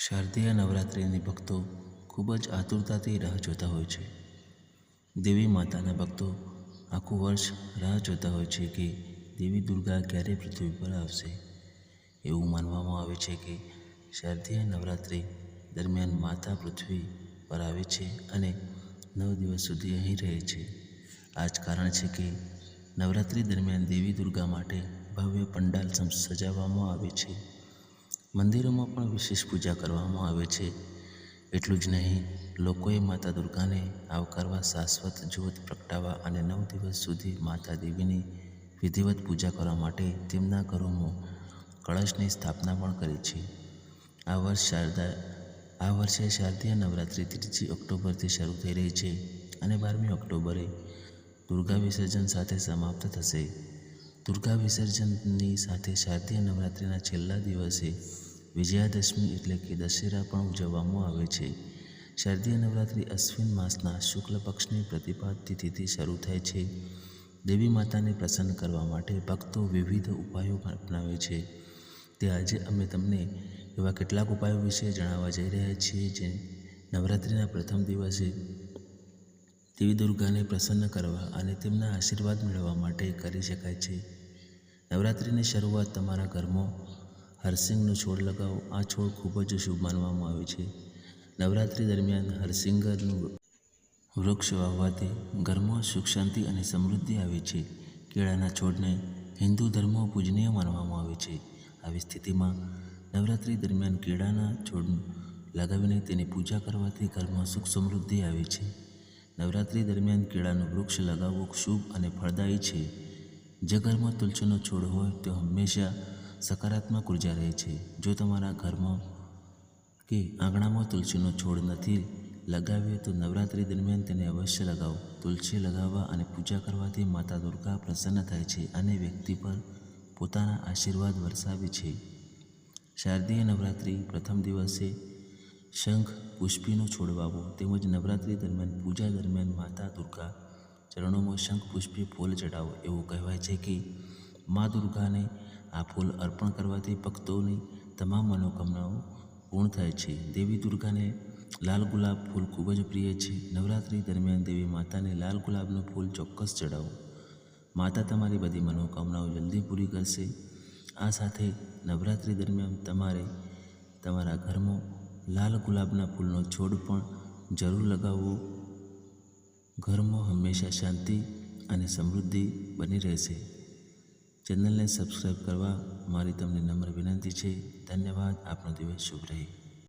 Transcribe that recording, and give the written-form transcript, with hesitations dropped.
શારદીય નવરાત્રિની ભક્તો ખૂબ જ આતુરતાથી રાહ જોતા હોય છે. દેવી માતાના ભક્તો આખું વર્ષ રાહ જોતા હોય છે કે દેવી દુર્ગા ક્યારે પૃથ્વી પર આવશે. એવું માનવામાં આવે છે કે શારદીય નવરાત્રિ દરમિયાન માતા પૃથ્વી પર આવે છે અને 9 દિવસ સુધી અહીં રહે છે. આ જ કારણ છે કે નવરાત્રિ દરમિયાન દેવી દુર્ગા માટે ભવ્ય પંડાલ સજાવવામાં આવે છે. મંદિરોમાં પણ વિશેષ પૂજા કરવામાં આવે છે. એટલું જ નહીં, લોકોએ માતા દુર્ગાને આવકારવા શાશ્વત જ્યોત પ્રગટાવવા અને 9 દિવસ સુધી માતા દેવીની વિધિવત પૂજા કરવા માટે તેમના ઘરોમાં કળશની સ્થાપના પણ કરી છે. આ વર્ષે શારદીય નવરાત્રિ 3 ઓક્ટોબરથી શરૂ થઈ રહી છે અને 12મી ઓક્ટોબરે દુર્ગા વિસર્જન સાથે સમાપ્ત થશે. દુર્ગા વિસર્જનની સાથે શારદીય નવરાત્રિના છેલ્લા દિવસે વિજયાદશમી એટલે કે દશેરા પણ ઉજવવામાં આવે છે. શારદીય નવરાત્રિ અશ્વિન માસના શુક્લ પક્ષની પ્રતિપદ તિથિથી શરૂ થાય છે. દેવી માતાને પ્રસન્ન કરવા માટે ભક્તો વિવિધ ઉપાયો અપનાવે છે. તે આજે અમે તમને એવા કેટલાક ઉપાયો વિશે જણાવવા જઈ રહ્યા છીએ જે નવરાત્રિના પ્રથમ દિવસે દેવી દુર્ગાને પ્રસન્ન કરવા અને તેમના આશીર્વાદ મેળવવા માટે કરી શકાય છે. નવરાત્રિની શરૂઆત તમારા ઘરમાં હરસિંગનો છોડ લગાવો. આ છોડ ખૂબ જ શુભ માનવામાં આવે છે. નવરાત્રિ દરમિયાન હરસિંગનું વૃક્ષ વાવવાથી ઘરમાં સુખ શાંતિ અને સમૃદ્ધિ આવે છે. કેળાના છોડને હિન્દુ ધર્મમાં પૂજનીય માનવામાં આવે છે. આવી સ્થિતિમાં નવરાત્રિ દરમિયાન કેળાના છોડ લગાવીને તેની પૂજા કરવાથી ઘરમાં સુખ સમૃદ્ધિ આવે છે. નવરાત્રિ દરમિયાન કેળાનું વૃક્ષ લગાવવું શુભ અને ફળદાયી છે. જે ઘરમાં તુલસીનો છોડ હોય તે હંમેશા સકારાત્મક ઉર્જા રહે છે. જો તમારા ઘરમાં કે આંગણામાં તુલસીનો છોડ નથી લગાવ્યો તો નવરાત્રિ દરમિયાન તેને અવશ્ય લગાવો. તુલસી લગાવવા અને પૂજા કરવાથી માતા દુર્ગા પ્રસન્ન થાય છે અને વ્યક્તિ પર પોતાના આશીર્વાદ વરસાવે છે. શારદીય નવરાત્રિ પ્રથમ દિવસે શંખ પુષ્પીનો છોડ વાવો તેમજ નવરાત્રિ દરમિયાન પૂજા દરમિયાન માતા દુર્ગા ચરણોમાં શંખ પુષ્પી ફૂલ ચડાવો. એવું કહેવાય છે કે મા દુર્ગાને આ ફૂલ અર્પણ કરવાથી ભક્તોની તમામ મનોકામનાઓ પૂર્ણ થાય છે. દેવી દુર્ગાને લાલ ગુલાબ ફૂલ ખૂબ જ પ્રિય છે. નવરાત્રિ દરમિયાન દેવી માતાને લાલ ગુલાબનું ફૂલ ચોક્કસ ચડાવો. માતા તમારી બધી મનોકામનાઓ જલ્દી પૂરી કરશે. આ સાથે નવરાત્રિ દરમિયાન તમારે તમારા ઘરમાં લાલ ગુલાબના ફૂલનો છોડ પણ જરૂર લગાવવો. ઘરમાં હંમેશા શાંતિ અને સમૃદ્ધિ બની રહેશે. ચેનલને સબસ્ક્રાઈબ કરવા મારી તમને નમ્ર વિનંતી છે. ધન્યવાદ. આપનો દિવસ શુભ રહે.